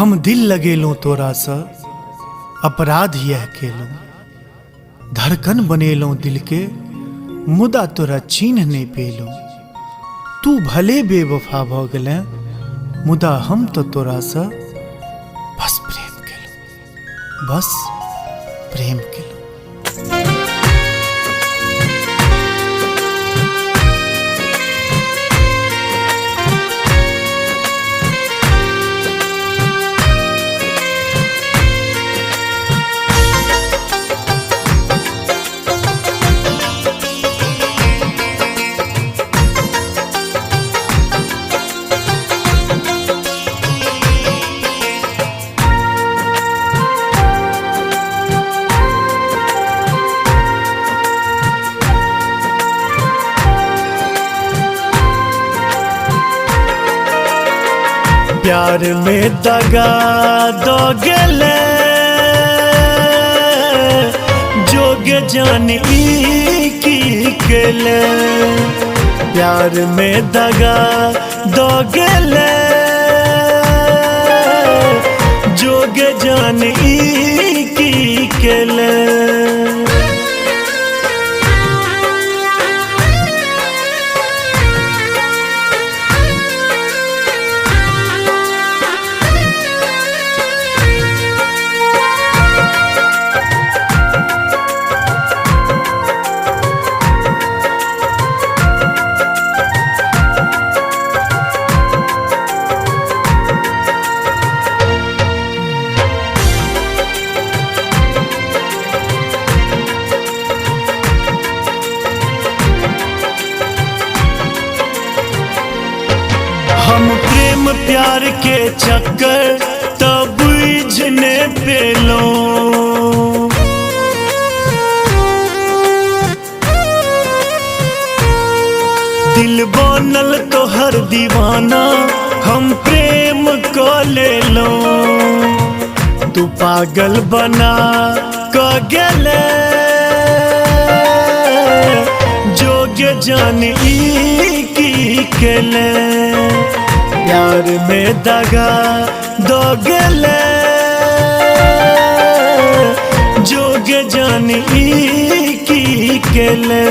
हम दिल लगेलों तोरा सा अपराध यह केलों, धड़कन बनेलों दिल के मुदा तोरा चिन्ह नहीं पेलों। तू भले बेवफा भ गेले मुदा हम तो तोरा सा बस प्रेम केलों, बस प्रेम केलों। प्यार में दगा दो गेले जोगे जानी की केले। प्यार में दगा दो गेले जोगे जानी की केले। हम प्रेम प्यार के चक्कर तब बुझने पेलों। दिल बनल तो हर दीवाना हम प्रेम को ले लो। तू पागल बना क गेले जोगे जानी की केले। प्यार में दगा दो गेले जोगे जानी की केले।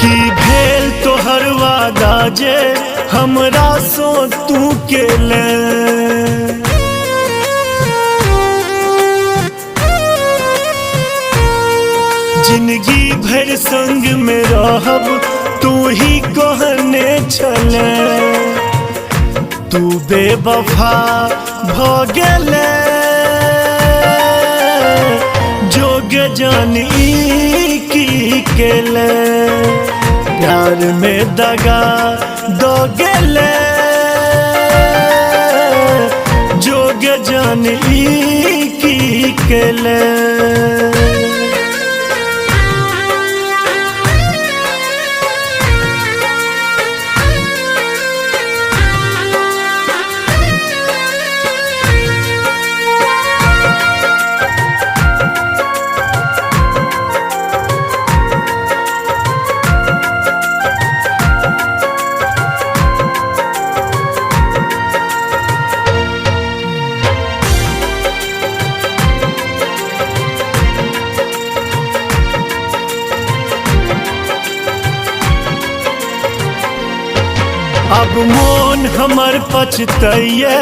की भेल तोहर वादा जे हमरा सो तू केले। जिंदगी भर संग में रहब तू ही कहने चले। तू बेवफा भ गेले जोगे जानी की केले। प्यार में दगा दो गेले जोगे जानी की केले। अब मोन हमर पछतैये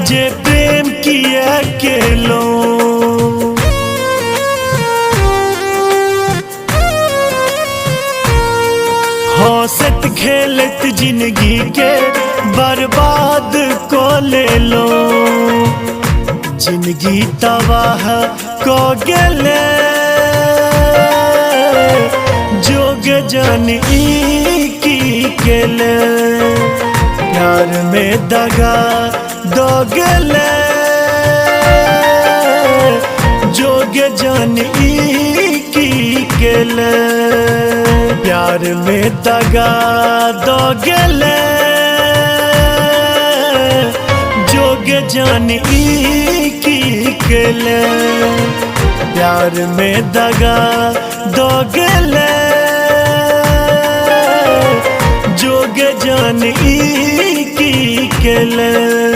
जे प्रेम किए केलो। हंसत खेलत जिंदगी के बर्बाद को ले लो। जिंदगी तबाह को गेले जो जोग जन की केले प्यार में दगा दोगले जोग जन की केले प्यार में दगा दोगले जोग जन की केले प्यार में दगा दोगले जोग जन की केले।